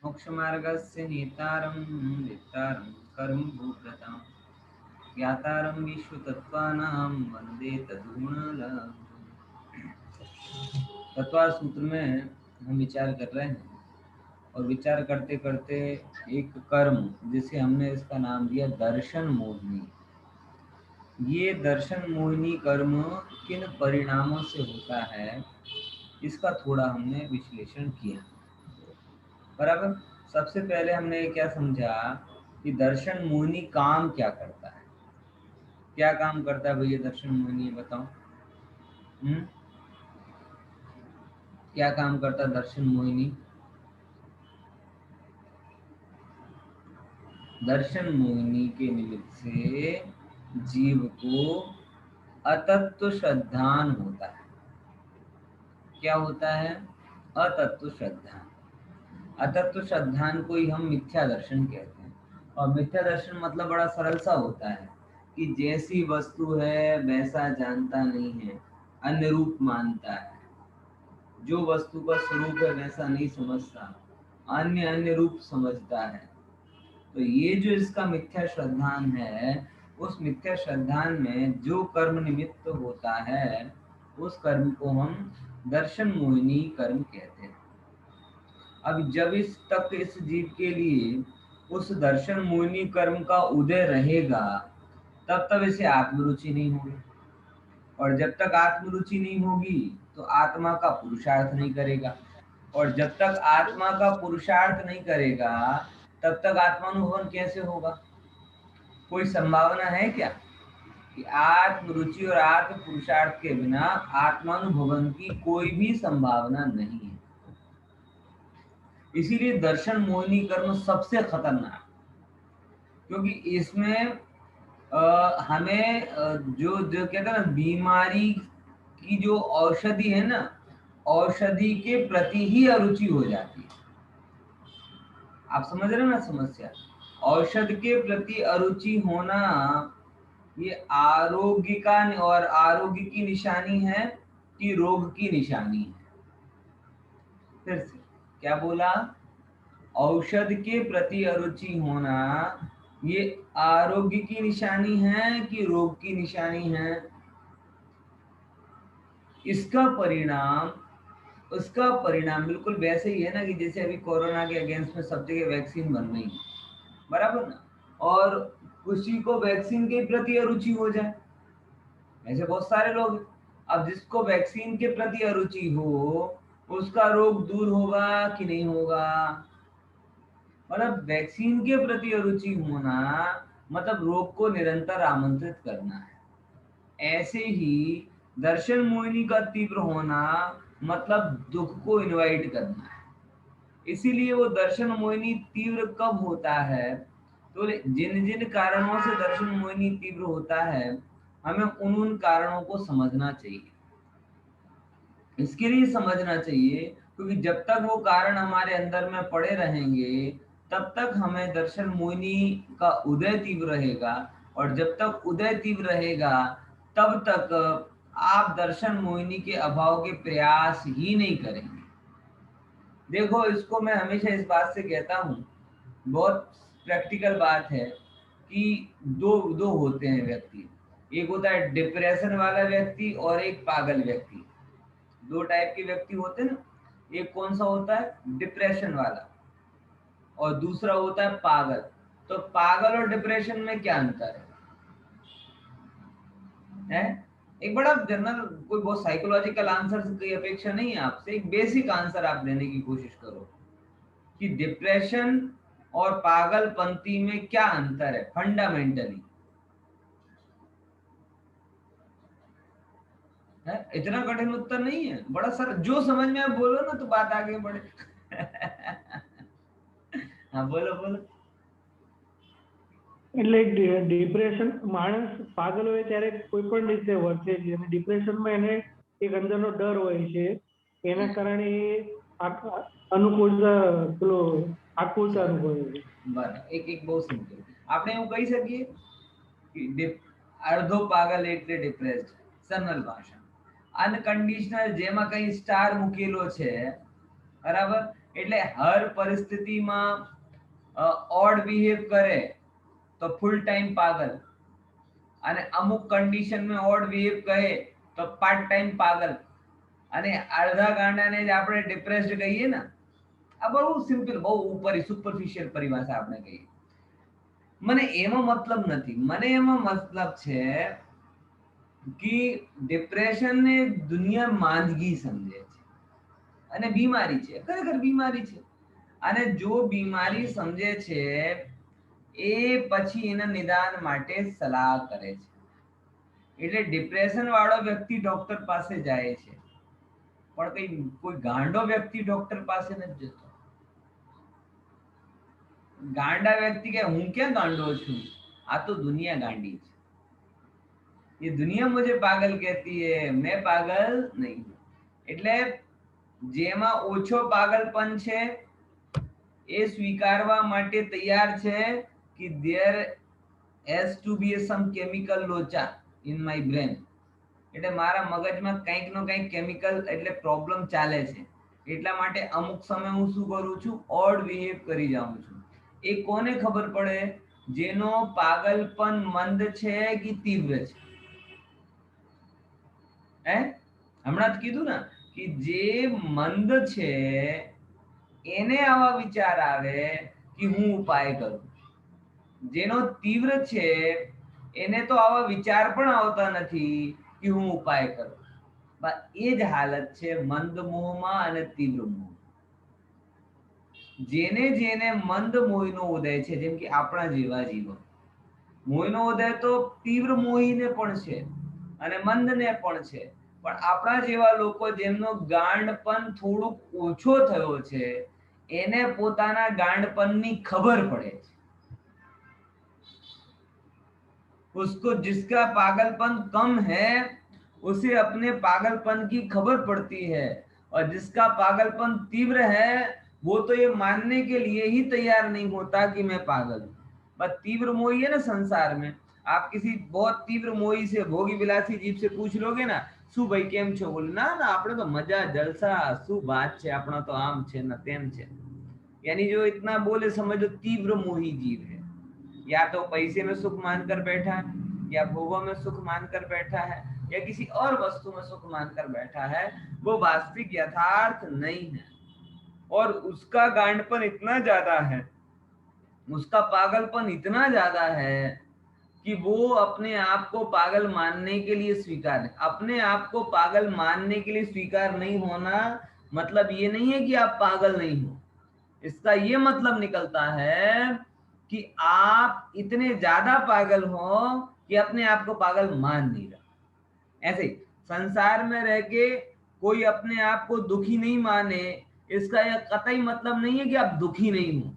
मोक्षमार्गस्य नेतारं नेतारं कर्म भूभृतां ज्ञातारं विश्वतत्त्वानां वन्दे तद्गुणलब्धम्। तत्वार सूत्र में हम विचार कर रहे हैं और विचार करते करते एक कर्म जिसे हमने इसका नाम दिया दर्शन मोहिनी, ये दर्शन मोहिनी कर्म किन परिणामों से होता है इसका थोड़ा हमने विश्लेषण किया। बराबर। सबसे पहले हमने क्या समझा कि दर्शन मोहिनी काम क्या करता है। क्या काम करता है भैया दर्शन मोहिनी, बताओ। क्या काम करता है दर्शन मोहिनी? दर्शन मोहिनी के निमित्त से जीव को अतत्व श्रद्धान होता है। क्या होता है? अतत्व श्रद्धान। अतत्व श्रद्धान को ही हम मिथ्या दर्शन कहते हैं। और मिथ्या दर्शन मतलब बड़ा सरल सा होता है कि जैसी वस्तु है वैसा जानता नहीं है, अन्य रूप मानता है। जो वस्तु का स्वरूप है वैसा नहीं समझता, अन्य अन्य रूप समझता है। तो ये जो इसका मिथ्या श्रद्धान है, उस मिथ्या श्रद्धान में जो कर्म निमित्त होता है उस कर्म को हम दर्शन मोहिनी कर्म कहते हैं। अब जब इस जीव के लिए उस दर्शन मोहिनी कर्म का उदय रहेगा तब तब इसे आत्मरुचि नहीं होगी, और जब तक आत्मरुचि नहीं होगी तो आत्मा का पुरुषार्थ नहीं करेगा, और जब तक आत्मा का पुरुषार्थ नहीं करेगा तब तक आत्मानुभवन कैसे होगा? कोई संभावना है क्या कि आत्मरुचि और आत्म पुरुषार्थ के बिना आत्मानुभवन की कोई भी संभावना नहीं है। इसीलिए दर्शन मोहिनी कर्म सबसे खतरनाक, क्योंकि इसमें हमें जो जो कहते हैं ना, बीमारी की जो औषधि है ना, औषधि के प्रति ही अरुचि हो जाती है। आप समझ रहे हैं ना समस्या? औषध के प्रति अरुचि होना ये आरोग्य का और आरोग्य की निशानी है कि रोग की निशानी है? फिर से क्या बोला? औषध के प्रति अरुचि होना ये आरोग्य की निशानी है कि रोग की निशानी है? उसका परिणाम बिल्कुल वैसे ही है ना कि जैसे अभी कोरोना के अगेंस्ट में सब जगह वैक्सीन बन रही है, बराबर ना? और किसी को वैक्सीन के प्रति अरुचि हो जाए, ऐसे बहुत सारे लोग। अब जिसको वैक्सीन के प्रति अरुचि हो उसका रोग दूर होगा कि नहीं होगा? मतलब वैक्सीन के प्रति अरुचि होना मतलब रोग को निरंतर आमंत्रित करना है। ऐसे ही दर्शन मोहिनी का तीव्र होना मतलब दुख को इनवाइट करना है। इसीलिए वो दर्शन मोहिनी तीव्र कब होता है? तो जिन जिन कारणों से दर्शन मोहिनी तीव्र होता है हमें उन कारणों को समझना चाहिए। इसके लिए समझना चाहिए क्योंकि जब तक वो कारण हमारे अंदर में पड़े रहेंगे तब तक हमें दर्शन मोहिनी का उदय तीव्र रहेगा, और जब तक उदय तीव्र रहेगा तब तक आप दर्शन मोहिनी के अभाव के प्रयास ही नहीं करेंगे। देखो, इसको मैं हमेशा इस बात से कहता हूँ, बहुत प्रैक्टिकल बात है कि दो दो होते हैं व्यक्ति। एक होता है डिप्रेशन वाला व्यक्ति और एक पागल व्यक्ति। दो टाइप के व्यक्ति होते हैं ना। एक कौन सा होता है? डिप्रेशन वाला, और दूसरा होता है पागल। तो पागल और डिप्रेशन में क्या अंतर है? एक बड़ा जनरल, कोई बहुत साइकोलॉजिकल आंसर की अपेक्षा नहीं है आपसे, एक बेसिक आंसर आप देने की कोशिश करो कि डिप्रेशन और पागलपंती में क्या अंतर है फंडामेंटली। है इतना कठिन उत्तर नहीं है, बड़ा सर जो समझ में आप बोलो ना तो बात आगे बढ़े। हाँ बोलो बोलो। એટલે ડિપ્રેશન માણસ પાગલ હોય ત્યારે કોઈ પણ રીતે વર્તે છે અને ડિપ્રેશનમાં એને એક અંદરનો ડર હોય છે, એના કારણે એ અનુકૂળતા પેલો આકુલતા અનુભવે છે. બરાબર, એક એક બહુ સિમ્પલ આપણે એવું કહી શકીએ કે અડધો પાગલ એટલે ડિપ્રેસ્ડ, સરળ ભાષા. અનકન્ડિશનલ જેમાં કઈ સ્ટાર મૂકેલો છે, બરાબર, એટલે હર પરિસ્થિતિમાં ઓડ બિહેવ કરે તો ફૂલ ટાઈમ પાગલ, અને અમુક કન્ડિશનમાં ઓડ બિહેવ કહે તો પાર્ટ ટાઈમ પાગલ, અને અડધા ગાંડાને જ આપણે ડિપ્રેસ્ડ કહીએ ને. આ બહુ સિમ્પલ, બહુ ઉપરી સુપરફિશિયલ પરિભાષા આપણે કહીએ. મને એનો મતલબ નથી, મને એમાં મતલબ છે કે ડિપ્રેશન ને દુનિયા માંદગી સમજે છે અને બીમારી છે, ખરેખર બીમારી છે. અને જો બીમારી સમજે છે એ પછી એના નિદાન માટે સલાહ કરે છે. એટલે ડિપ્રેશન વાળો વ્યક્તિ ડોક્ટર પાસે જાય છે, પણ કઈ કોઈ ગાંડો વ્યક્તિ ડોક્ટર પાસે નથી જતો. गांडा व्यक्ति के हूं क्या गांडो छू, आ तो दुनिया गांडी है, ये दुनिया मुझे पागल कहती है, मैं पागल नहीं हूं. એટલે જેમાં ઓછો પાગલપન છે એ સ્વીકારવા માટે તૈયાર છે કે there has to be some chemical લોચા in my brain. એટલે મારા મગજમાં કંઈક નો કંઈક કેમિકલ એટલે પ્રોબ્લેમ ચાલે છે, એટલા માટે અમુક સમય હું શું કરું છું, ઓડ બિહેવ કરી જાઉં છું. એ કોને ખબર પડે, જેનો પાગલપન મંદ છે કે તીવ્ર છે. હે હમણાં જ કીધું ને કે જે મંદ છે એને આવા વિચાર આવે કે હું ઉપાય કરું. જેનો તીવ્ર છે એને તો આવા વિચાર પણ આવતા નથી કે હું ઉપાય કરું. એ જ હાલત છે મંદ મોહમાં અને તીવ્ર મોહ. જેને જેને મંદ મોહીનો ઉદય છે, જેમ કે આપણા જેવા જીવો, મોહીનો ઉદય તો તીવ્ર મોહીને પણ છે અને મંદને પણ છે. પણ આપણા જેવા લોકો જેમનો ગાંડપન થોડુંક ઓછો થયો છે એને પોતાના ગાંડપનની ખબર પડે છે. उसको जिसका पागलपन कम है उसे अपने पागलपन की खबर पड़ती है, और जिसका पागलपन तीव्र है वो तो ये मानने के लिए ही तैयार नहीं होता कि मैं पागल हूं. बस तीव्र मोही है ना संसार में, आप किसी बहुत तीव्र मोही से, भोगी विलासी जीव से पूछ लोगे ना, શું ભાઈ કેમ છો, બોલે ના ના આપણે तो मजा जलसा, શું बात છે, આપણા તો આમ છે ને તેમ છે. यानी जो इतना बोले समझो तीव्र मोही जीव है. या तो पैसे में सुख मानकर बैठा है, या भोगों में सुख मानकर बैठा है, या किसी और वस्तु में सुख मानकर बैठा है. वो वास्तविक यथार्थ नहीं है. और उसका गांडपन इतना ज्यादा है, उसका पागलपन इतना ज्यादा है कि वो अपने आप को पागल मानने के लिए स्वीकार है. अपने आप को पागल मानने के लिए स्वीकार नहीं होना मतलब ये नहीं है कि आप पागल नहीं हो. इसका ये मतलब निकलता है कि आप इतने ज्यादा पागल हो कि अपने आप को पागल मान नहीं रहा. ऐसे ही संसार में रह के कोई अपने आप को दुखी नहीं माने, इसका यह कतई मतलब नहीं है कि आप दुखी नहीं हो.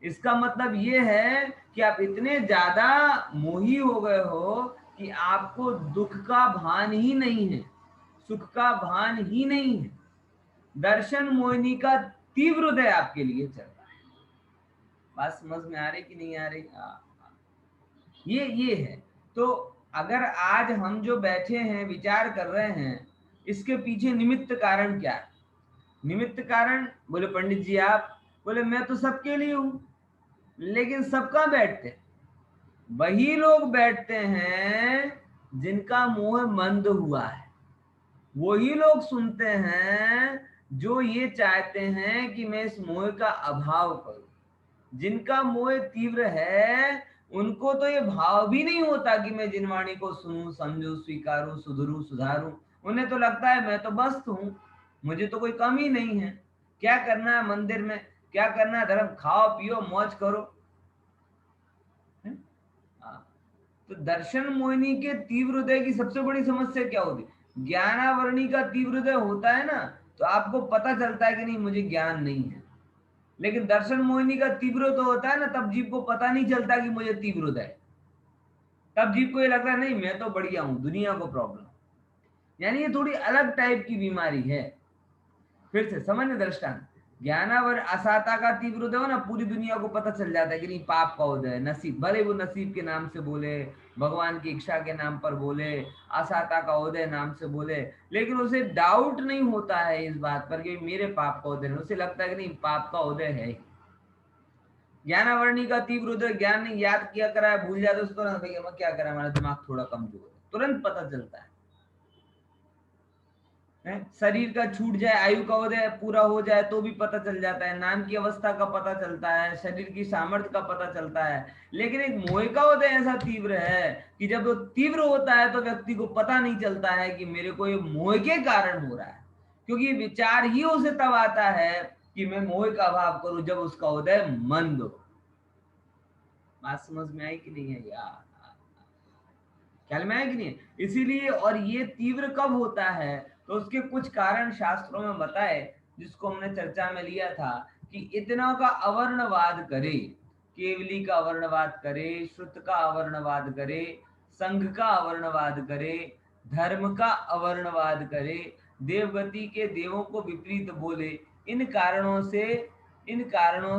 इसका मतलब ये है कि आप इतने ज्यादा मोही हो गए हो कि आपको दुख का भान ही नहीं है, सुख का भान ही नहीं है. दर्शन मोहिनी का तीव्र हृदय आपके लिए चल रहा है. बात समझ में आ रही कि नहीं आ रही? ये है. तो अगर आज हम जो बैठे हैं विचार कर रहे हैं, इसके पीछे निमित्त कारण क्या है? निमित्त कारण बोले पंडित जी आप, बोले मैं तो सबके लिए हूं, लेकिन सबका बैठते हैं, वही लोग बैठते हैं जिनका मोह मंद हुआ है. वही लोग सुनते हैं जो ये चाहते हैं कि मैं इस मोह का अभाव करूं. जिनका मोह तीव्र है उनको तो ये भाव भी नहीं होता कि मैं जिनवाणी को सुनूं, समझूं, स्वीकारूं, सुधरूं, सुधारूं. उन्हें तो लगता है मैं तो मस्त हूं, मुझे तो कोई कमी नहीं है. क्या करना है मंदिर में, क्या करना है धर्म, खाओ पियो मौज करो. तो दर्शन मोहिनी के तीव्र हृदय की सबसे बड़ी समस्या क्या होती? ज्ञानावरणी का तीव्र हृदय होता है ना, तो आपको पता चलता है कि नहीं मुझे ज्ञान नहीं है. लेकिन दर्शन मोहिनी का तीव्र तो होता है ना, तब जीव को पता नहीं चलता कि मुझे तीव्र हृदय. तब जीव को ये लगता है नहीं मैं तो बढ़िया हूं, दुनिया को प्रॉब्लम. यानी ये थोड़ी अलग टाइप की बीमारी है. फिर से समझ दृष्टांत, ज्ञानावर असाता का तीव्र उदय हो ना, पूरी दुनिया को पता चल जाता है कि नहीं पाप का उदय, नसीब, भले वो नसीब के नाम से बोले, भगवान की इच्छा के नाम पर बोले, असाता का उदय नाम से बोले, लेकिन उसे डाउट नहीं होता है इस बात पर कि मेरे पाप का उदय, उसे लगता है कि नहीं पाप का उदय है। ज्ञानावर्णी का तीव्र उदय, ज्ञान ने याद किया करा है, भूल जाते उसको ना, भैया मैं क्या करा, हमारा दिमाग थोड़ा कमजोर है, तुरंत पता चलता है। शरीर का छूट जाए, आयु का उदय पूरा हो जाए तो भी पता चल जाता है, नाम की अवस्था का पता चलता है, शरीर की सामर्थ्य का पता चलता है। लेकिन एक मोह का उदय ऐसा तीव्र है कि जब वो तीव्र होता है तो व्यक्ति को पता नहीं चलता है कि मेरे को ये मोह के कारण हो रहा है, क्योंकि विचार ही उसे तब आता है कि मैं मोह का अभाव करूं जब उसका उदय मंद हो। बात समझ में आई कि नहीं है यार? ख्याल में आया कि नहीं? इसीलिए, और ये तीव्र कब होता है तो उसके कुछ कारण शास्त्रों में बताए, जिसको हमने चर्चा में लिया था कि इतना का अवर्णवाद करे, केवली का अवर्णवाद करे, श्रुत का अवर्णवाद करे, संघ का अवर्णवाद करे, धर्म का अवर्णवाद करे, देवगति के देवों को विपरीत बोले, इन कारणों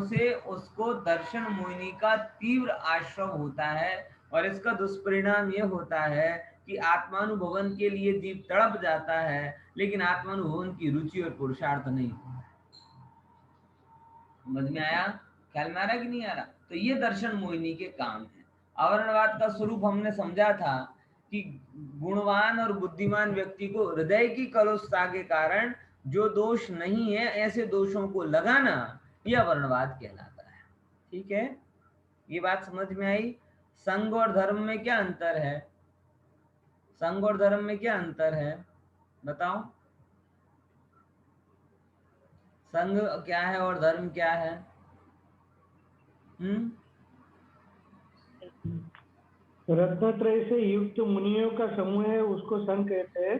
से उसको दर्शन मोहिनी का तीव्र आश्रम होता है। और इसका दुष्परिणाम यह होता है कि आत्मानुभवन के लिए जीव तड़प जाता है, लेकिन आत्मानुभवन की रुचि और पुरुषार्थ नहीं होता। समझ में आया? ख्याल में आ रहा कि नहीं आ रहा? तो ये दर्शन मोहिनी के काम है। अवर्णवाद का स्वरूप हमने समझा था कि गुणवान और बुद्धिमान व्यक्ति को हृदय की कलुषता के कारण जो दोष नहीं है ऐसे दोषों को लगाना, यह अवर्णवाद कहलाता है। ठीक है, ये बात समझ में आई? संघ और धर्म में क्या अंतर है? संघ और धर्म में क्या अंतर है बताओ? संघ क्या है और धर्म क्या है? रत्नत्रय से युक्त मुनियों का समूह है, उसको संघ कहते हैं।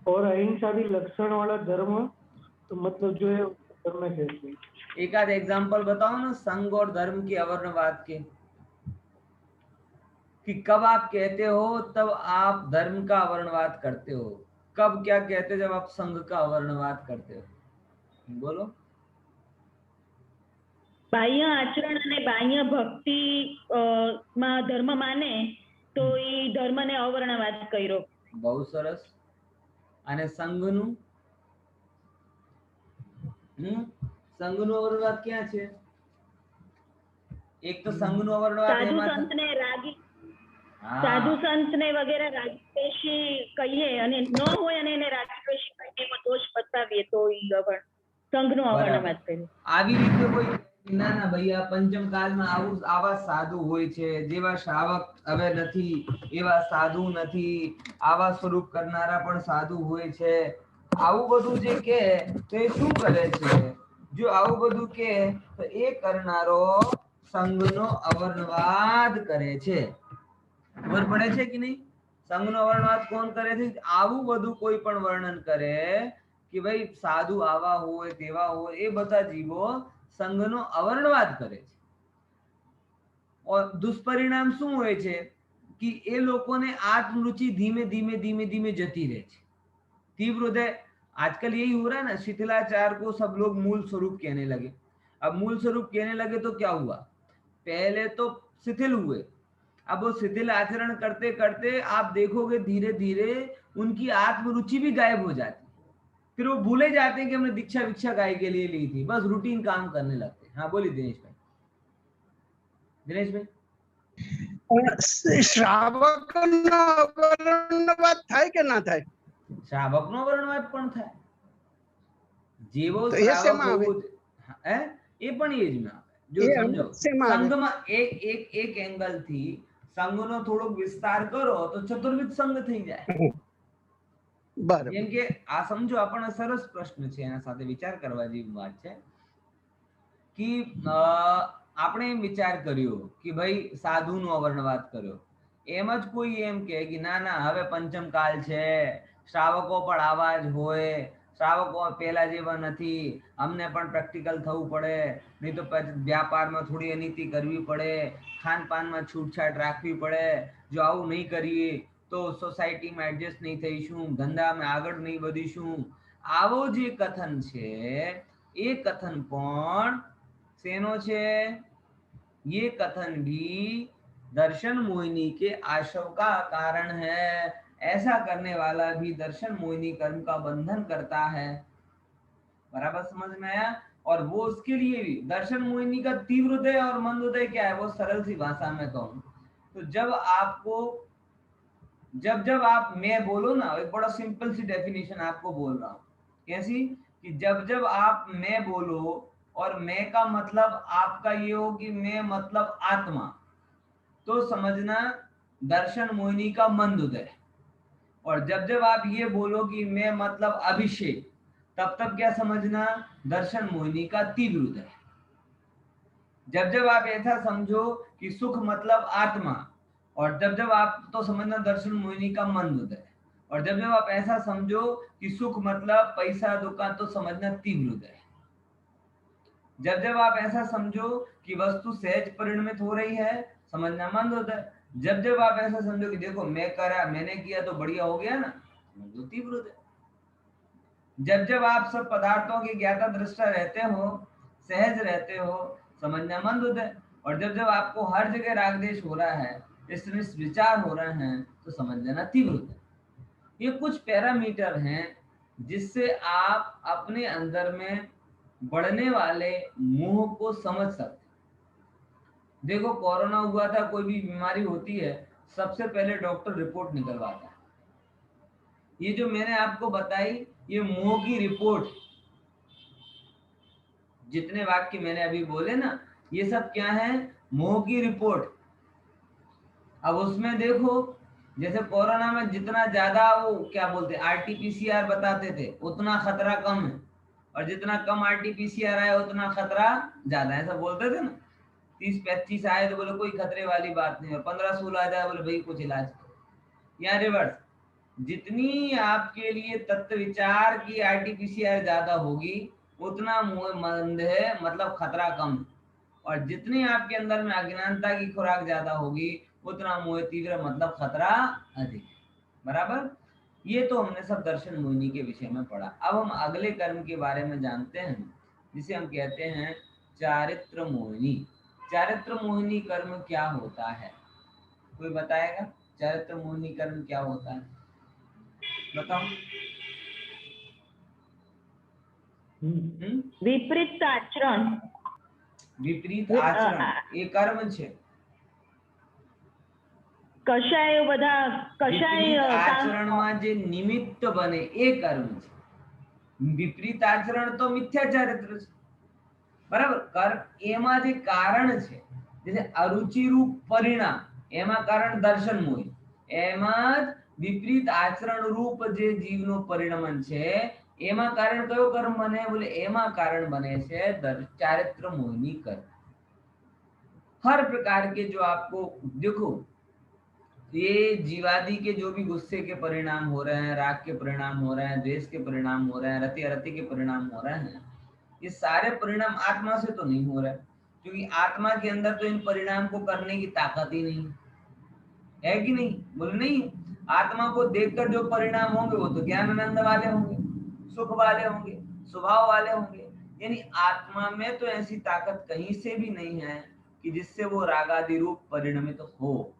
और अहिंसादी लक्षण वाला धर्म तो मतलब जो है धर्म कहते हैं। एक आध एग्जांपल बताओ ना संघ और धर्म के अवर्णवाद के, कि कब आप कहते हो तब आप धर्म का अवर्णवाद करते हो, कब क्या कहते हो जब आप संघ का अवर्णवाद करते हो? बोलो। બાહ્ય આચરણ અને બાહ્ય ભક્તિ માં ધર્મ માને તો એ ધર્મને અવર્ણવાદ કર્યો. બહુ સરસ. અને સંઘનું સંઘનો અવર્ણવાદ ક્યાં છે? એક તો સંઘનો અવર્ણવાદ સાધુ સંત ને રાગી, સાધુ સંત ને વગેરે રાગદ્વેષી કહીએ અને ન હોય અને એને રાગદ્વેષી કહીએ એમાં દોષ બતાવીએ તો એ સંઘનો અવર્ણવાદ કર્યો. આવી રીતે કોઈ ના ના ભૈયા પંચમ કાળમાં આવા સાધુ હોય છે, જેવા શ્રાવક હવે નથી એવા સાધુ નથી, આવા સ્વરૂપ કરનારા પણ સાધુ હોય છે, આવું બધું જે કે તો એ શું કરે છે? જો આવું બધું કે તો એ કરનારો સંઘનો અવર્ણવાદ કરે છે. ખબર પડે છે કે નહીં? સંઘનો અવર્ણવાદ કોણ કરે છે? આવું બધું કોઈ પણ વર્ણન કરે કે ભાઈ સાધુ આવા હોય તેવા હોય, એ બધા જીવો સંઘનો અવર્ણવાદ કરે છે. और दुष्परिणाम શું હોય છે कि એ લોકોને આત્મરુચि धीमे धीमे धीमे धीमे जती रहे છે. तीव्र हृदय आजकल यही हो रहा है ना, शिथिलाचार को सब लोग मूल स्वरूप कहने लगे. अब मूल स्वरूप कहने लगे तो क्या हुआ? पहले तो शिथिल हुए, अब वो शिथिल आचरण करते करते आप देखोगे धीरे धीरे उनकी आत्मरुचि भी गायब हो जाती है. फिर वो भूले जाते हैं कि हमने दीक्षा विक्षा गाय के लिए ली थी, बस रूटीन काम करने लगते हैं. हाँ बोलिए दिनेश भाई. दिनेश भाई, શ્રાવક નો અવર્ણવાદ થાય કે ના થાય? શ્રાવક નો અવર્ણવાદ પણ થાય. જેવો તો એ શ્રાવક શેમાં આવે? હોવો એ પણ એ જ માં આવે. જો સમજો સંઘમાં એક એંગલ થી સંઘનો થોડોક વિસ્તાર કરો તો ચતુર્વિધ સંઘ થઈ જાય. જેમ કે આ સમજો આપણને સરસ પ્રશ્ન છે, એના સાથે વિચાર કરવા જેવી વાત છે કે આપણે એમ વિચાર કર્યો કે ભાઈ સાધુનો અવર્ણવાદ કર્યો, એમ જ કોઈ એમ કહે કે ના ના હવે પંચમ કાળ છે, શ્રાવકો પણ આવા જ હોય, શ્રાવકો પહેલા જેવા નથી, અમને પણ પ્રેક્ટિકલ થવું પડે, નહીં તો વ્યાપારમાં થોડી અનીતિ કરવી પડે, ખાનપાનમાં છૂટછાટ રાખવી પડે, જો આવું નહીં કરીએ તો સોસાયટીમાં એડજસ્ટ નહીં થઈશું, ધંધામાં આગળ નહીં વધીશું. આવો જે કથન છે એ કથન પણ શેનો છે? ये कथन भी दर्शन मोहिनी के आशव का कारण है। ऐसा करने वाला भी दर्शन मोहिनी कर्म का बंधन करता है। बराबर समझ में आया? और वो उसके लिए भी दर्शन मोहिनी का तीव्र उदय और मंद उदय क्या है, वो सरल सी भाषा में कहूं तो जब आप मैं बोलो ना, एक बड़ा सिंपल सी डेफिनेशन आपको बोल रहा हूं। कैसी? कि जब आप मैं बोलो और मैं का मतलब आपका ये हो कि मैं मतलब आत्मा, तो समझना दर्शन मोहिनी का मंद उदय। और जब आप ये बोलो कि मैं मतलब अभिषेक, तब क्या समझना दर्शन मोहिनी का तीव्र उदय। जब आप ऐसा समझो कि सुख मतलब आत्मा, और जब आप तो समझना दर्शन मोहिनी का मंद उदय। और जब आप ऐसा समझो कि सुख मतलब पैसा दुकान, तो समझना तीव्र उदय। जब आप ऐसा समझो कि वस्तु सहज परिणमित हो रही है, समझना मंद उदय। जब आप ऐसा समझो कि देखो मैं करा, मैंने किया तो बढ़िया हो गया ना, समझो तीव्र उदय। जब आप सब पदार्थों के ज्ञाता दृष्टा रहते हो, सहज रहते हो, समझना मंद उदय। और जब आपको हर जगह राग देश हो रहा है, स्त्रीनिष्ठ विचार हो रहे हैं, तो समझ लेना तीव्र उदय। ये कुछ पैरामीटर हैं जिससे आप अपने अंदर में बढ़ने वाले मोह को समझ सकते। देखो कोरोना हुआ था, कोई भी बीमारी होती है, सबसे पहले डॉक्टर रिपोर्ट निकलवाता है। ये जो मैंने आपको बताई, ये मोह की रिपोर्ट, जितने वाक्य मैंने अभी बोले ना, ये सब क्या है? मोह की रिपोर्ट। अब उसमें देखो, जैसे कोरोना में जितना ज्यादा वो क्या बोलते आरटीपीसीआर बताते थे, उतना खतरा कम है, और जितना कम आरटीपीसीआर आया उतना खतरा ज्यादा है, ऐसा बोलते थे ना। 30-35 आए तो बोले कोई खतरे वाली बात नहीं, और 15-16 आ जाए बोले भाई कुछ इलाज करो। या रिवर्स, जितनी आपके लिए तत्व विचार की आरटीपीसीआर ज्यादा होगी, उतना मंद है, मतलब खतरा कम है। और जितनी आपके अंदर में अज्ञानता की खुराक ज्यादा होगी, उतना मोह तीव्र, मतलब खतरा अधिक है। बराबर? ये तो हमने सब दर्शन मोहिनी के विषय में पढ़ा। अब हम अगले कर्म के बारे में जानते हैं, जिसे हम कहते हैं चारित्र मोहिनी। चारित्र मोहिनी कर्म क्या होता है? कोई बताएगा चारित्र मोहिनी कर्म क्या होता है? बताओ। વિપરીત આચરણ. વિપરીત આચરણ એ કર્મ છે. કશાય બધા કશાય આચરણમાં જે નિમિત્ત બને એ કર્મ છે. વિપરીત આચરણ તો મિથ્યા ચારિત્ર છે. બરાબર? કર્મ એમાં જે કારણ છે, જે અરુચિ રૂપ પરિણામ, એમાં કારણ દર્શન મોહિની, એમાં વિપરીત આચરણ રૂપ જે જીવનું પરિણમન છે, એમાં કારણ કયો કર્મ બને? બોલે એમાં कारण बने છે चारित्र मोहिनी कर्म। हर प्रकार के जो आपको देखो, ये जीवादि के जो भी गुस्से के परिणाम हो रहे हैं, राग के परिणाम हो रहे हैं, द्वेष के परिणाम हो रहे हैं, रति अरति के परिणाम हो रहे हैं, ये सारे परिणाम आत्मा से तो नहीं हो रहे, क्योंकि आत्मा के अंदर तो इन परिणाम को करने की ताकत ही नहीं है कि नहीं? बोले नहीं। आत्मा को देखकर जो परिणाम होंगे वो तो ज्ञानानंद वाले होंगे, सुख वाले होंगे, स्वभाव वाले होंगे। यानी आत्मा में तो ऐसी ताकत कहीं से भी नहीं है कि जिससे वो रागादि रूप परिणमित हो।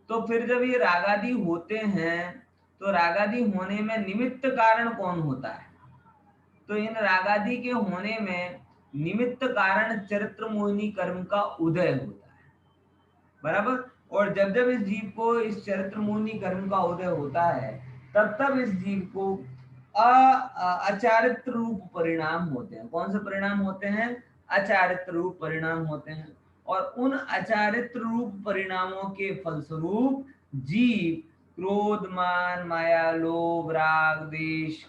तो फिर जब ये रागादि होते हैं, तो रागादि होने में निमित्त कारण कौन होता है? तो इन रागादि के होने में निमित्त कारण चरित्र मोहिनी कर्म का उदय होता है। बराबर? और जब इस जीव को इस चरित्र मोहिनी कर्म का उदय होता है, तब इस जीव को अचारित्र रूप परिणाम होते हैं। कौन से परिणाम होते हैं? अचारित्र रूप परिणाम होते हैं। और उन अचारित्र रूप परिणामों के फलस्वरूप जीव क्रोध, मान, माया, लोभ, राग, द्वेष,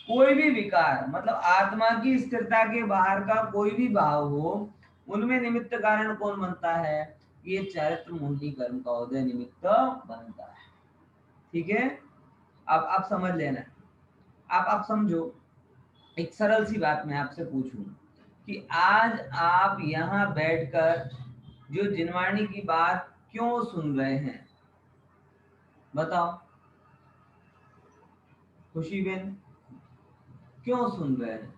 कोई भी विकार, मतलब आत्मा की स्थिरता के बाहर का कोई भी भाव हो, उनमें निमित्त कारण कौन बनता है? ये चारित्र मोहिनी कर्म का उदय निमित्त बनता है। ठीक है? अब आप समझ लेना। आप समझो, एक सरल सी बात मैं आपसे पूछूं कि आज आप यहाँ बैठकर जो जिनवाणी की बात क्यों सुन रहे हैं? बताओ खुशी बेन, क्यों सुन रहे हैं?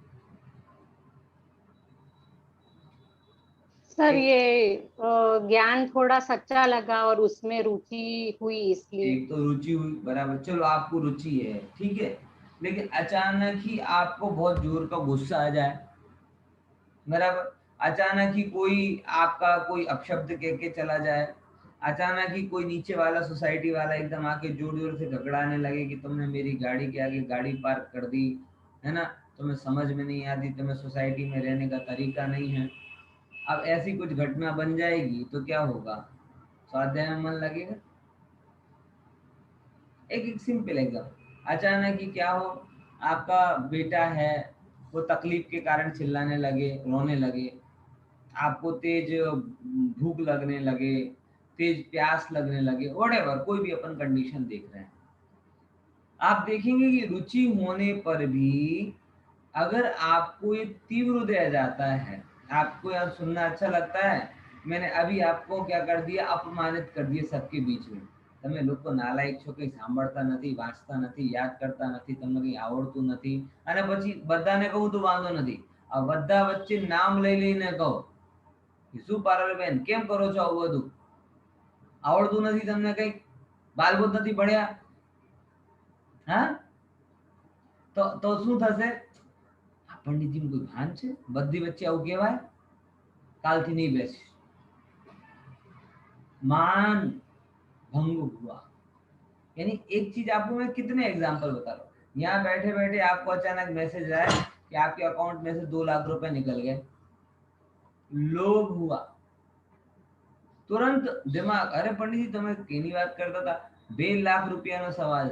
सर ये ज्ञान थोड़ा सच्चा लगा और उसमें रुचि हुई इसलिए। एक तो रुचि हुई, बराबर, चलो आपको रुचि है, ठीक है, लेकिन अचानक ही आपको बहुत जोर का गुस्सा आ जाए, बराबर, अचानक ही कोई आपका कोई अपशब्द कह के चला जाए, अचानक ही कोई नीचे वाला सोसाइटी वाला एकदम आके जोर जोर से घबराने लगे कि तुमने मेरी गाड़ी के आगे गाड़ी पार्क कर दी, है ना, तुम्हें समझ में नहीं आती, तुम्हें सोसाइटी में रहने का तरीका नहीं है। अब ऐसी कुछ घटना बन जाएगी तो क्या होगा, स्वाध्याय में मन लगेगा? एक सिंपल एग्जाम, अचानक ही क्या हो, आपका बेटा है वो तकलीफ के कारण चिल्लाने लगे, रोने लगे, आपको तेज भूख लगने लगे, तेज प्यास लगने लगे, व्हाटएवर, कोई भी अपन कंडीशन देख रहे हैं, आप देखेंगे कि रुचि होने पर भी अगर आपको ये तीव्र दिया जाता है, आपको यार सुनना अच्छा लगता है, मैंने अभी आपको क्या कर दिया, अपमानित कर दिया सबके बीच में, તમે લોકો નાલાયક છો, કંઈ સાંભળતા નથી, વાંચતા નથી, યાદ કરતા નથી, તમને કંઈ આવડતું નથી, અને પછી બધાને કહું તો વાંધો નથી, આ બધા વચ્ચે નામ લઈ લઈને કહો કે શું પારલબેન કેમ કરો છો આવું બધું, આવડતું નથી તમને કંઈ, બાલબોધ નથી ભણ્યા, હા, તો શું થશે, આ પંડિતજીને કોઈ ભાન છે, બધી વચ્ચે આવું કહેવાય, કાલથી નહીં બેસીશ, मान भंग हुआ। यानी एक चीज आपको मैं कितने एग्जांपल बता रहा हूँ, यहाँ बैठे बैठे आपको अचानक मैसेज आया कि आपके अकाउंट में से 2 लाख रुपए निकल गए, लोभ हुआ, तुरंत दिमाग, अरे पंडित जी તમે કેની વાત કરતા હતા, 2 લાખ રૂપિયાનો સવાલ,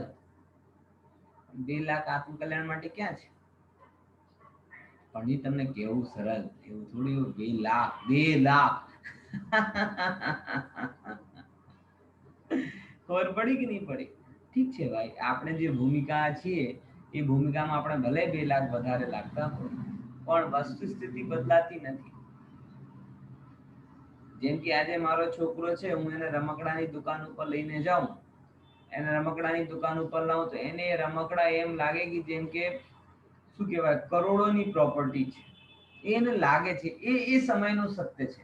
2 લાખ આત્મકલ્યાણ માટે ક્યાં છે, पंडित તમને કેવું સરળ, એવું થોડી 2 લાખ, 2 લાખ ખબર પડી કે નહીં પડી? ઠીક છે ભાઈ, આપણે જે ભૂમિકા છીએ એ ભૂમિકામાં આપણે ભલે 2 લાખ વધારે લાગતા હોય, પણ વસ્તુસ્થિતિ બદલાતી નથી। જેમ કે આજે મારો છોકરો છે, હું એને રમકડાની દુકાન ઉપર લઈને જાઉં, એને રમકડાની દુકાન ઉપર લાવું તો એને રમકડા એમ લાગે કે જેમ કે શું કહેવાય, કરોડોની પ્રોપર્ટી છે, એને લાગે છે, એ સમયનું સત્ય છે।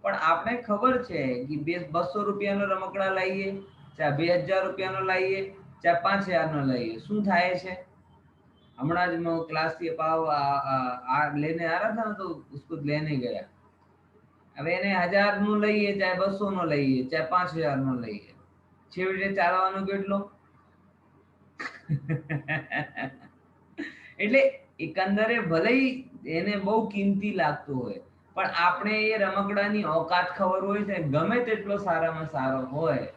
પણ આપણે ખબર છે કે 200 રૂપિયાનો રમકડા લઈએ, ચાहे 2000 રૂપિયાનો લઈએ, ચાहे 5000 નો લઈએ, શું થાય છે? હમણાં જ मैं क्लास થી પાવ લેને आ रहा था ना, तो उसको लेने गया, હવે એને 1000 નું લઈએ, ચાहे 200 નો લઈએ, ચાहे 5000 નો લઈએ, છેવટે ચાલવાનું કેટલો? એટલે એકંદરે ભલે એને બહુ કિંમતી લાગતું હોય, પણ આપણે એ રમકડાની औकात ખબર હોય છે, ગમે તેટલો સારામાં સારો હોય,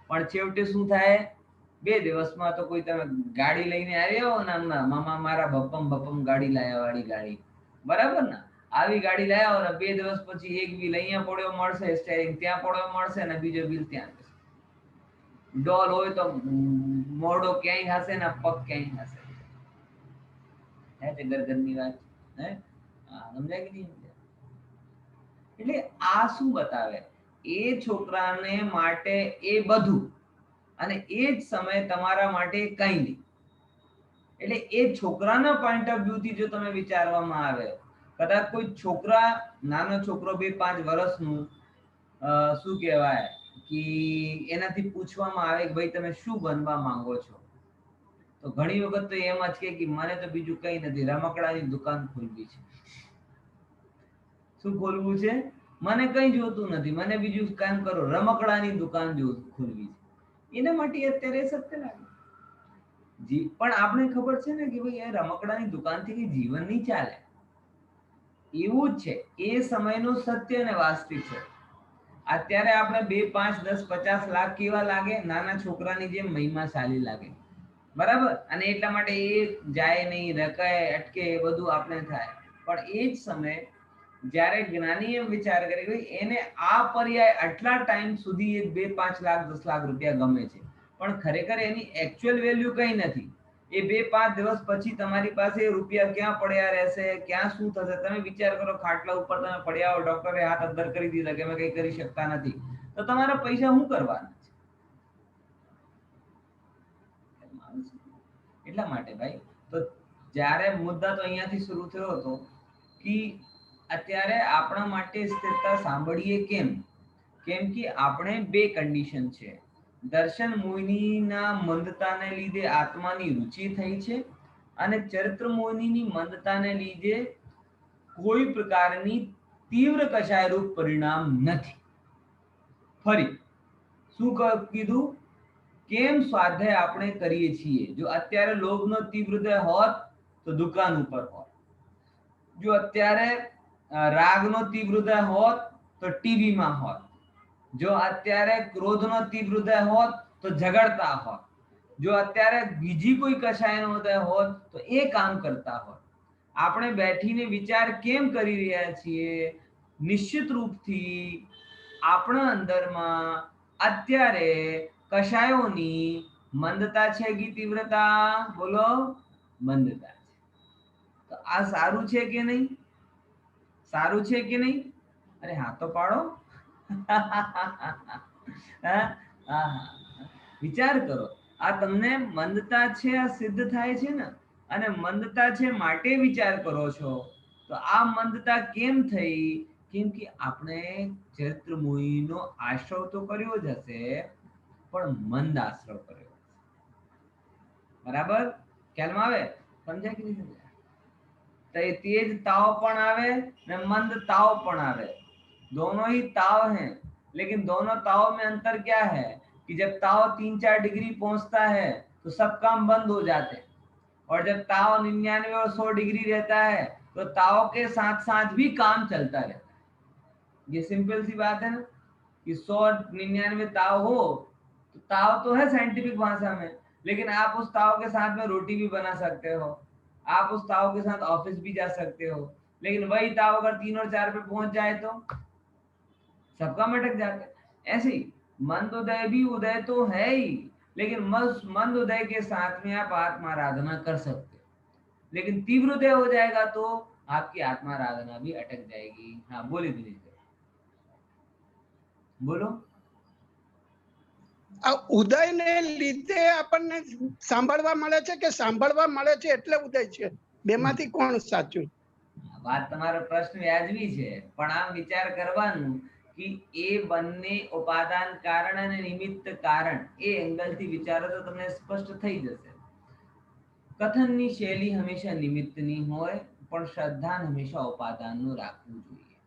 પણ છેવટે શું થાય, 2 દિવસમાં તો કોઈ તમે ગાડી લઈને આવ્યા હો ને, મામા મારા બપમ ગાડી લાયા વાળી ગાડી, બરાબર ને, આવી ગાડી લાયા હો ને, 2 દિવસ પછી એક વ્હીલ અહીંયા પડ્યો મળશે, સ્ટેરિંગ ત્યાં પડ્યો મળશે ને બીજો વ્હીલ ત્યાં હશે, ડોલ હોય તો મોઢો ક્યાંય હશે ને પગ ક્યાંય હશે, है गरगરની વાત, હે, સમજાય કે નહીં સમજાય? એટલે આ શું બતાવે, એ છોકરાને માટે એ બધું, અને એ જ સમય તમારા માટે કંઈ નહીં, એટલે એ છોકરાના પોઈન્ટ ઓફ વ્યૂ થી જો તમે વિચારવામાં આવે, કદાચ કોઈ છોકરા, નાનો છોકરો 2-5 વર્ષનું, શું કહેવાય કે એનાથી પૂછવામાં આવે કે ભાઈ તમે શું બનવા માંગો છો, તો ઘણી વખત તો એમ જ કે મને તો બીજું કંઈ નથી, રમકડાની દુકાન ખોલવી છે। શું ખોલવું છે? મને કંઈ જોતું નથી, મને બીજું કામ કરો, રમકડાની દુકાન ખોલવી છે, એના માટે અત્યારે સત્ય લાગે પણ આપણે ખબર છે ને કે ભાઈ એ રમકડાની દુકાનથી કે જીવન નહીં ચાલે, એવું જ છે, એ સમયનું સત્ય અને વાસ્તવિક છે। અત્યારે આપણે 2, 5, 10, 50 લાખ કેવા લાગે, નાના છોકરાની જેમ મહિમાશાળી લાગે, બરાબર, અને એટલા માટે એ જાય નહીં, રકાય, અટકે, એ બધું આપણે થાય, પણ એ જ સમયે જ્યારે જ્ઞાની એમ વિચાર કરે કે એને આ પર્યાય આટલા ટાઈમ સુધી 2, 5 લાખ 10 લાખ રૂપિયા ગમે છે, પણ ખરેખર એની एक्चुअल વેલ્યુ કંઈ નથી, એ 2, 5 દિવસ પછી તમારી પાસે રૂપિયા ક્યાં પડ્યા રહેશે, ક્યાં શું થશે, તમે વિચાર કરો, ખાટલા ઉપર તમે પડ્યા હો, ડોક્ટરે હાથ અંદર કરી દીધા કે અમે કંઈ કરી શકતા નથી, તો તમારા પૈસા શું કરવાના છે? એટલા માટે ભાઈ, તો જ્યારે મુદ્દા તો અહીંયાથી શરૂ થયો હતો કે અત્યારે આપણા માટે સ્થિરતા સાંભળીએ કેમ? કેમ કે આપણે બે કન્ડિશન છે. દર્શન મોહિનીના મંદતાને લીધે આત્માની રુચિ થઈ છે, અને ચરિત્ર મોહિનીની મંદતાને લીધે કોઈ પ્રકારની તીવ્ર કષાયરૂપ પરિણામ નથી. ફરી શું કીધું? કેમ સ્વાધ્યાય આપણે કરીએ છીએ? જો અત્યારે લોભનો તીવ્ર હૃદય હોત તો દુકાન ઉપર હોત. જો અત્યારે રાગનો તીવ્ર હૃદય હોત તો ટીવીમાં હોત. જો અત્યારે ક્રોધનો તીવ્ર હૃદય હોત તો ઝઘડતા હોત. જો અત્યારે બીજી કોઈ કષાયનો હૃદય હોત તો એ કામ કરતા હોત. આપણે બેઠીને વિચાર કેમ કરી રહ્યા છીએ? નિશ્ચિત રૂપથી આપણા અંદરમાં અત્યારે કષાયોની મંદતા છે કે તીવ્રતા? બોલો, મંદતા છે. તો આ સારું છે કે નહીં? સારું છે કે નહીં? અરે હા તો પાડો. વિચાર કરો, આ તમને મંદતા છે આ સિદ્ધ થાય છે ને, અને મંદતા છે માટે વિચાર કરો છો. તો આ મંદતા કેમ થઈ? કેમ કે આપણે ચરિત્ર મોહીનો આશ્રવ તો કર્યો જ હશે, પણ મંદ આશ્રવ કર્યો. બરાબર? ખ્યાલમાં આવે? સમજાય કે નહીં સમજાય? तेज ताव पण आवे ने मंद ताव पण आवे, दोनों ही ताव हैं, लेकिन दोनों ताव में अंतर क्या है कि जब ताव 3-4 डिग्री पहुंचता है तो सब काम बंद हो जाते हैं, और जब ताव 99 और 100 डिग्री रहता है तो ताव के साथ साथ भी काम चलता रहता है. ये सिंपल सी बात है ना कि 100-99 ताव हो तो ताव तो है साइंटिफिक भाषा में, लेकिन आप उस ताव के साथ में रोटी भी बना सकते हो, आप उस ताव के साथ ऑफिस भी जा सकते हो. लेकिन वही ताव अगर 3 और 4 पे पहुंच जाए तो सब काम अटक जाते. ऐसे ही मंद उदय भी उदय तो है ही, लेकिन मंद उदय के साथ में आप आत्माराधना कर सकते हो. लेकिन तीव्र उदय हो जाएगा तो आपकी आत्माराधना भी अटक जाएगी. हाँ बोलिए दिनेश भाई, बोलो. આ ઉદયને લીધે આપણને સાંભળવા મળે છે કે સાંભળવા મળે છે એટલે ઉદય છે? બેમાંથી કોણ સાચું? વાત તમારો પ્રશ્ન વ્યાજબી છે, પણ આમ વિચાર કરવાનું કે એ બંને ઉપાદાન કારણ અને નિમિત્ત કારણ, એ એંગલથી વિચારો તો તમને સ્પષ્ટ થઈ જશે. કથનની શૈલી હંમેશા નિમિત્તની હોય, પણ શ્રદ્ધાન હંમેશા ઉપાદાનનું રાખવું જોઈએ.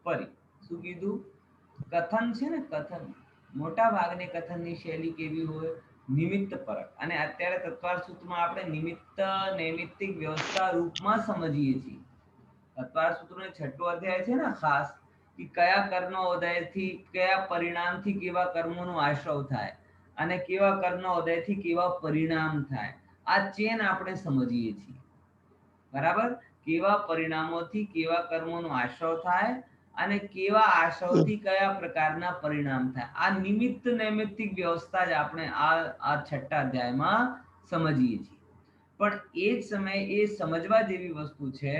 ફરી શું કીધું? કથન છે ને, કથન મોટા ભાગની કથનની શૈલી કેવી હોય? નિમિત્ત પરક. અને અત્યારે તત્વાર સૂત્રમાં આપણે નિમિત્ત નૈમિત્તિક વ્યવસ્થા રૂપમાં સમજીએ છીએ. તત્વાર સૂત્રનો 6ઠ્ઠો અધ્યાય છે ને ખાસ, કે કયા કર્મનો ઉદયથી કયા પરિણામથી કેવા કર્મોનો આશ્રવ થાય, અને કેવા કર્મનો ઉદયથી કેવા પરિણામ થાય. આ ચેન આપણે સમજીએ છીએ. બરાબર? કેવા પરિણામોથી કેવા કર્મોનો આશ્રવ થાય, અને કેવા આશ્રવથી કયા પ્રકારના પરિણામ થાય. આ નિમિત્ત નૈમિત્તિક વ્યવસ્થા જ આપણે આ 6ઠ્ઠા અધ્યાયમાં સમજીએ છીએ. પણ એ જ સમયે એ સમજવા જેવી વસ્તુ છે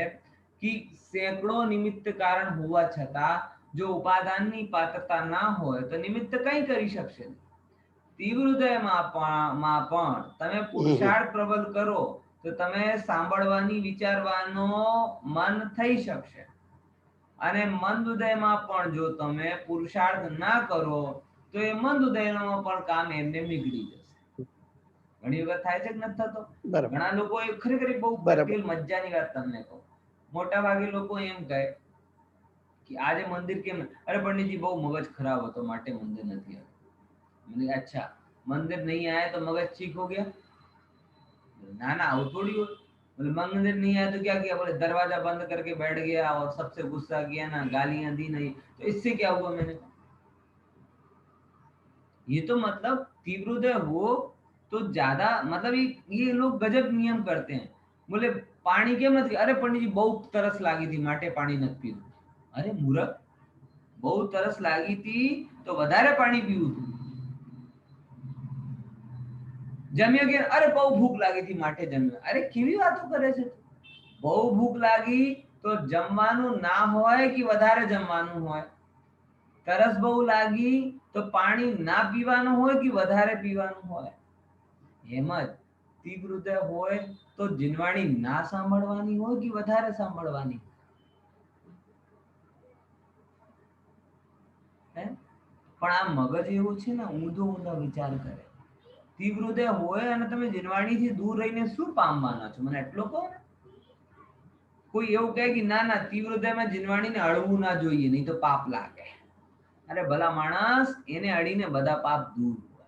कि सैकड़ों निमित्त कारण होवा छता जो उपादाननी पात्रता ना होय तो निमित्त कई करी शकशे नहीं. तीव्र हृदयમાં પણ તમે પુરુષાર્થ પ્રબળ કરો તો તમે સાંભળવાની વિચારવાનો મન થઈ શકશે, અને મંદ હૃદયમાં પણ જો તમે પુરુષાર્થ ના કરો તો એ મંદ હૃદયમાં પણ કામ એમને નીકળી જશે. ઘણી વખત થાય છે કે નથી થતો? ઘણા લોકો એ ખરેખર બહુ મજાની વાત તમને કહું, મોટા ભાગે લોકો એમ કહે કે આજે મંદિર કેમ? અરે પંડિતજી બહુ મગજ ખરાબ હતો માટે મંદિર નથી આવ્યો. मैंने कहा अच्छा, मंदिर नहीं आया तो मगज ठीक हो गया? ना ना, वो थोड़ी हो. बोले मंदिर नहीं आया तो क्या किया? बोले दरवाजा बंद करके बैठ गया और सबसे गुस्सा किया ना, गालियां दी नहीं, तो इससे क्या हुआ? मैंने कहा ये तो मतलब तीव्र हृदय हो तो ज्यादा, मतलब ये लोग गजब नियम करते हैं. बोले पानी केम નથી? અરે પંડિતજી બહુ તરસ લાગી હતી માટે પાણી નથી પીધું. અરે મૂર્ખ, બહુ તરસ લાગી હતી તો વધારે પાણી પીવું હતું. જમ્યો કે? અરે બહુ ભૂખ લાગી હતી માટે જમ્યો. અરે કેવી વાતો કરે છે? બહુ ભૂખ લાગી તો જમવાનું ના હોય કે વધારે જમવાનું હોય? તરસ બહુ લાગી તો પાણી ના પીવાનું હોય કે વધારે પીવાનું હોય? એમ જ तीव्र हृदय होय तो जिनवाणी ना सांभळवानी होय कि વધારે सांभळवानी? હે પણ આ મગજ એવું છે ને ઊંધો ઊંધો વિચાર કરે. તીવ્ર હૃદય હોય અને તમે જીનવાણીથી દૂર રહીને શું પામવાના છો મને એટલો કહો ને. કોઈ એવું કહે કે ના ના તીવ્ર હૃદયમાં જીનવાણીને અડવું ના જોઈએ નહીં તો પાપ લાગે. અરે ભલા માણસ એને અડીને બધા પાપ દૂર હોય.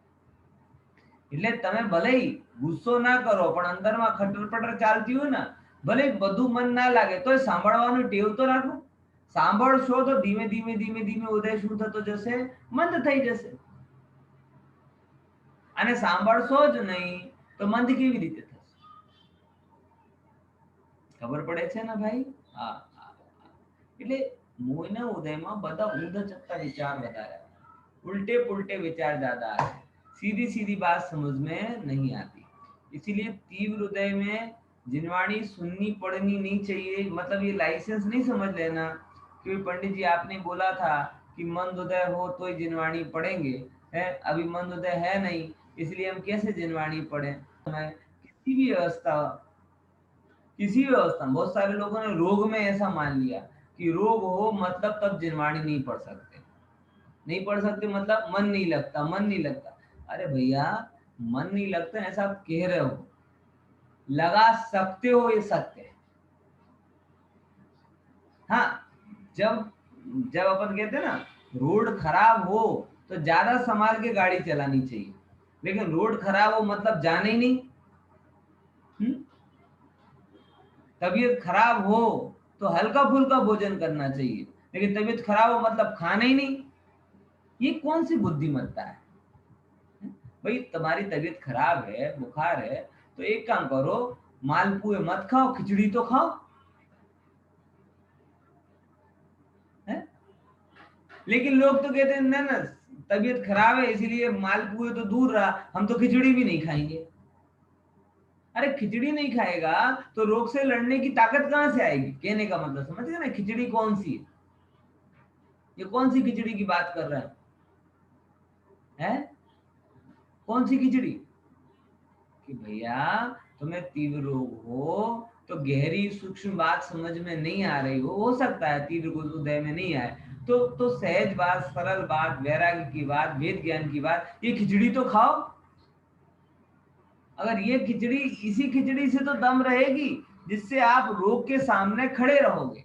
એટલે તમે ભલે ગુસ્સો ના કરો પણ અંદરમાં ખટર-પટર ચાલતી હોય ને ભલે બધું મન ના લાગે તોય સાંભળવાનું ટેવ તો રાખો. સાંભળશો તો ધીમે ધીમે ધીમે ધીમે ઉદય શું થતો જશે? મંદ થઈ જશે. અને સાંભળશો જ નહીં તો મંદ કેવી રીતે થશે? ખબર પડે છે ને ભાઈ? હા. એટલે મોયના ઉદયમાં બધા ઊંધા ચત્તા विचार વધારે उल्टे पुल्टे विचार ज्यादा है. सीधी सीधी बात समझ में नहीं आती. इसीलिए तीव्र हृदय में जिनवाणी सुननी पड़नी नहीं चाहिए. मतलब ये लाइसेंस नहीं समझ लेना कि पंडित जी आपने बोला था कि मंद उदय हो तो ही जिनवाणी पढ़ेंगे है. अभी मंद उदय है नहीं इसलिए हम कैसे जिनवाणी पढ़े. किसी भी अवस्था बहुत सारे लोगों ने रोग में ऐसा मान लिया कि रोग हो मतलब तब जिनवाणी नहीं पढ़ सकते. नहीं पढ़ सकते मतलब मन नहीं लगता. अरे भैया मन नहीं लगता ऐसा आप कह रहे हो, लगा सकते हो ये सत्य है. हाँ जब अपन कहते हैं ना रोड खराब हो तो ज्यादा संभाल के गाड़ी चलानी चाहिए, लेकिन रोड खराब हो मतलब जाने ही नहीं. तबीयत खराब हो तो हल्का फुल्का भोजन करना चाहिए, लेकिन तबीयत खराब हो मतलब खाना ही नहीं. ये कौन सी बुद्धिमत्ता है भाई? तुम्हारी तबीयत खराब है, बुखार है तो एक काम करो, मालपुए मत खाओ, खिचड़ी तो खाओ है? लेकिन लोग तो कहते हैं ना तबीयत खराब है इसीलिए मालपुए तो दूर रहा, हम तो खिचड़ी भी नहीं खाएंगे. अरे खिचड़ी नहीं खाएगा तो रोग से लड़ने की ताकत कहां से आएगी? कहने का मतलब समझ गए ना? खिचड़ी कौन सी है? ये कौन सी खिचड़ी की बात कर रहे हैं? कौन सी खिचड़ी? कि भैया तुम्हें तीव्र रोग हो तो गहरी सूक्ष्म बात समझ में नहीं आ रही हो सकता है तीव्र हृदय में नहीं आए तो सहज बात, सरल बात, वैराग्य की बात, वेद ज्ञान की बात, ये खिचड़ी तो खाओ. अगर ये खिचड़ी, इसी खिचड़ी से तो दम रहेगी जिससे आप रोग के सामने खड़े रहोगे.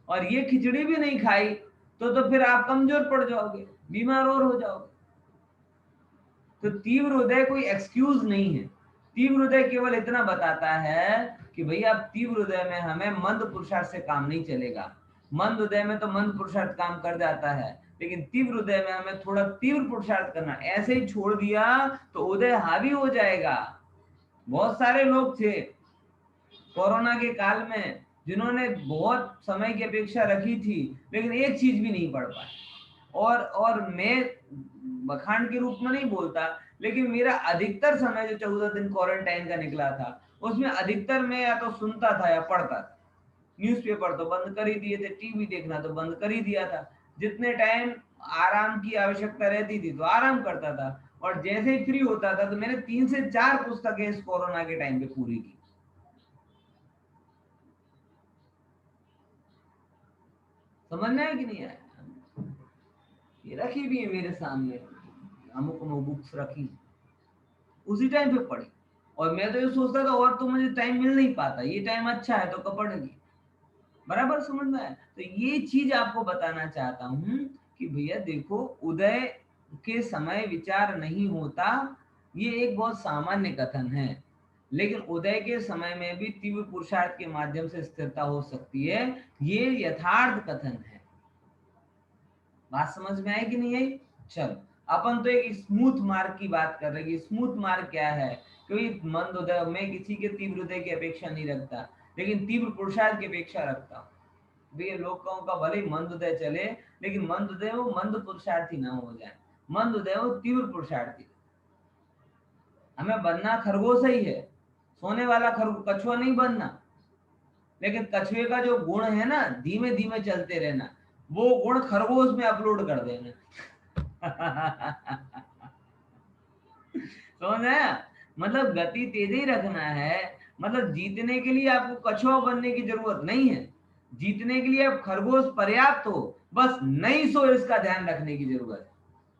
और ये खिचड़ी भी नहीं खाई तो फिर आप कमजोर पड़ जाओगे, बीमार और हो जाओगे. तो तीव्र हृदय कोई एक्सक्यूज नहीं है. तीव्र हृदय केवल इतना बताता है कि भैया अब तीव्र हृदय में हमें मंद पुरुषार्थ से काम नहीं चलेगा. मंद हृदय में तो मंद पुरुषार्थ काम कर जाता है, लेकिन तीव्र हृदय में हमें थोड़ा तीव्र पुरुषार्थ करना. ऐसे ही छोड़ दिया तो उदय हावी हो जाएगा. बहुत सारे लोग थे कोरोना के काल में जिन्होंने बहुत समय की अपेक्षा रखी थी लेकिन एक चीज भी नहीं पढ़ पाए. और मैं बखान के रूप में नहीं बोलता, लेकिन मेरा अधिकतर समय जो 14 दिन क्वारंटाइन का निकला था उसमें अधिकतर मैं या तो सुनता था या पढ़ता था. न्यूज़पेपर तो बंद कर ही दिए थे, टीवी देखना तो बंद कर ही दिया था. जितने टाइम आराम की आवश्यकता रहती थी तो आराम करता था, और जैसे ही फ्री होता था तो मैंने 3 से 4 पुस्तकें इस कोरोना के टाइम पे पूरी की. समझना है कि नहीं आया? ये रखी भी है मेरे सामने, अमुक बुक्स रखी, उसी टाइम पे पढ़ी. और मैं तो ये सोचता था और तो मुझे टाइम मिल नहीं पाता, ये टाइम अच्छा है तो कब पढ़ेंगे. बराबर समझ में आया? तो ये चीज आपको बताना चाहता हूं कि भैया देखो उदय के समय विचार नहीं होता, ये एक बहुत सामान्य कथन है, लेकिन उदय के समय में भी तीव्र पुरुषार्थ के माध्यम से स्थिरता हो सकती है, ये यथार्थ कथन है. बात समझ में आई कि नहीं आई? चलो अपन तो एक स्मूथ मार्ग की बात कर रहे हैं. स्मूथ मार्ग क्या है? कोई मंद उदय, मैं किसी के तीव्र उदय की अपेक्षा नहीं रखता, लेकिन तीव्र पुरुषार्थ की अपेक्षा रखता हूँ. भैया लोगों का भले ही मंद उदय चले, लेकिन मंद उदय वो मंद पुरुषार्थी ना हो जाए, मंद उदय वो तीव्र पुरुषार्थी. हमें बनना खरगोश ही है, सोने वाला कछुआ नहीं बनना. लेकिन कछुए का जो गुण है ना धीमे धीमे चलते रहना, वो गुण खरगोश में अपलोड कर देना. समझ आया? मतलब गति तेज ही रखना है. मतलब जीतने के लिए आपको कछुआ बनने की जरूरत नहीं है, जीतने के लिए अब खरगोश पर्याप्त हो, बस नहीं सो, इसका ध्यान रखने की जरूरत है।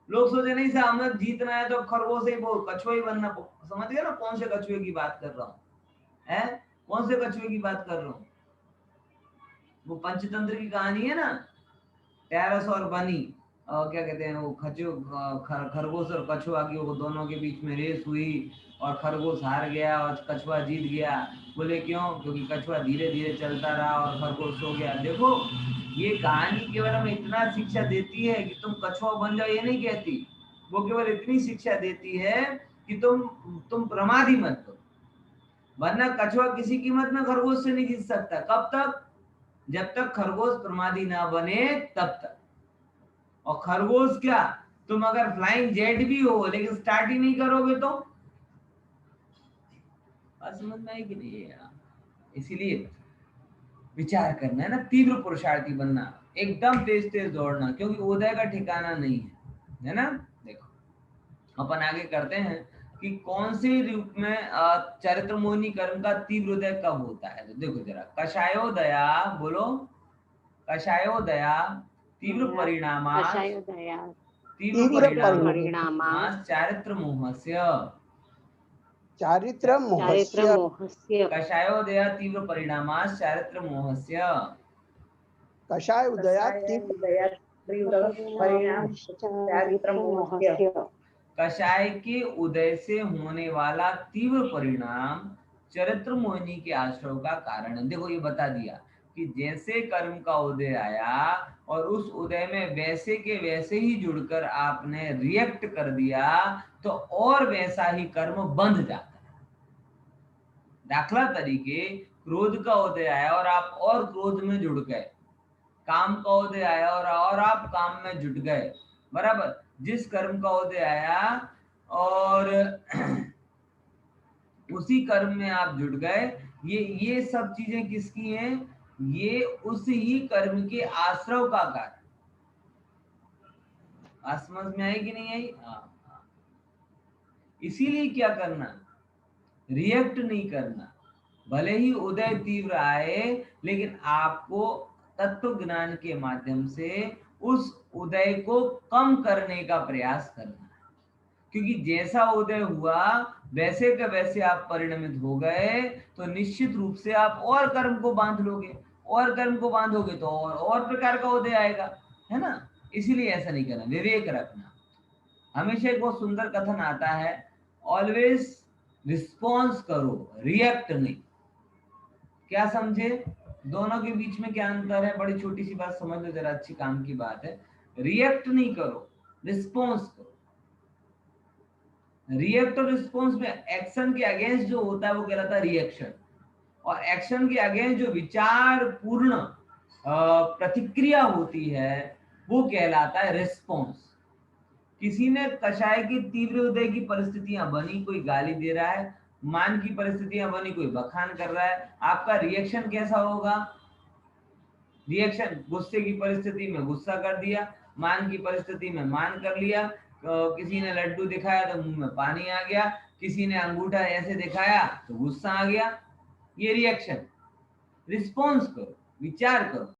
लोग सोचे नहीं सर हमें जीतना है तो खरगोश ही वो कछुआ ही बनना, समझ गए ना कौन से कछुए की बात कर रहा हूँ, है कौन से कछुए की बात कर रहा हूँ? वो पंचतंत्र की कहानी है ना, टेरस और बनी, क्या कहते हैं वो खरगोश और कछुआ की, वो दोनों के बीच में रेस हुई और खरगोश हार गया और कछुआ जीत गया। बोले क्यों? क्योंकि कछुआ धीरे धीरे चलता रहा और खरगोश सो गया। देखो ये कहानी केवल हमें इतना शिक्षा देती है कि तुम कछुआ बन जाओ, ये नहीं कहती। वो केवल इतनी शिक्षा देती है कि तुम प्रमादी मत हो, वरना कछुआ किसी कीमत में खरगोश से नहीं जीत सकता। कब तक? जब तक खरगोश प्रमादी ना बने तब तक। और खरगोश क्या, तुम अगर फ्लाइंग जेट भी हो लेकिन स्टार्ट ही नहीं करोगे तो बात समझ में आएगी नहीं यार। इसीलिए विचार करना है ना, तीव्र पुरुषार्थी बनना, एकदम तेज तेज दौड़ना, क्योंकि उदय का ठिकाना नहीं है ना। देखो अपन आगे करते हैं कि कौन से रूप में चरित्र मोहिनी कर्म का तीव्र उदय कब होता है। तो देखो जरा, कषायोदया, बोलो कषायोदया तीव्र परिणामास, तीव्र परिणामास चारित्र मोहस्य, चारित्र मोहस्य, कषायोदया तीव्र परिणामास चारित्र मोहस्य, कषाय उदया कषाय के उदय से होने वाला तीव्र परिणाम चरित्र मोहिनी के आश्रव का कारण है। देखो ये बता दिया कि जैसे कर्म का उदय आया और उस उदय में वैसे के वैसे ही जुड़कर आपने रिएक्ट कर दिया तो और वैसा ही कर्म बंध जाता है। दाखला तरीके, क्रोध का उदय आया और आप और क्रोध में जुड़ गए, काम का उदय आया और आप काम में जुट गए, बराबर। जिस कर्म का उदय आया और उसी कर्म में आप जुट गए, ये सब चीजें किसकी हैं? ये उस ही कर्म के आश्रव का कार्य। समझ में आई कि नहीं आई? इसीलिए क्या करना, रिएक्ट नहीं करना। भले ही उदय तीव्र आए लेकिन आपको तत्व ज्ञान के माध्यम से उस उदय को कम करने का प्रयास करना है, क्योंकि जैसा उदय हुआ वैसे का वैसे आप परिणमित हो गए तो निश्चित रूप से आप और कर्म को बांध लोगे, और कर्म को बांधोगे तो और प्रकार का उदय आएगा, है ना। इसीलिए ऐसा नहीं करना, विवेक रखना। हमेशा एक बहुत सुंदर कथन आता है, ऑलवेज रिस्पॉन्स करो, रिएक्ट नहीं। क्या समझे? दोनों के बीच में क्या अंतर है? बड़ी छोटी सी बात समझ लो जरा, अच्छी काम की बात है। रिएक्ट नहीं करो, रिस्पॉन्स करो। रिएक्ट और रिस्पॉन्स में एक्शन के अगेंस्ट जो होता है वो कहलाता है रिएक्शन, और एक्शन के अगेंस्ट जो विचार पूर्ण प्रतिक्रिया होती है वो कहलाता है रिस्पॉन्स। किसी ने कषाय की तीव्र उदय की परिस्थितियां बनी, कोई गाली दे रहा है, मान की परिस्थितियां बनी, कोई बखान कर रहा है, आपका रिएक्शन कैसा होगा? रिएक्शन, गुस्से की परिस्थिति में गुस्सा कर दिया, मान की परिस्थिति में मान कर लिया, किसी ने लड्डू दिखाया तो मुंह में पानी आ गया, किसी ने अंगूठा ऐसे दिखाया तो गुस्सा आ गया। ये रिएक्शन। रिस्पॉन्स करो, विचार करो।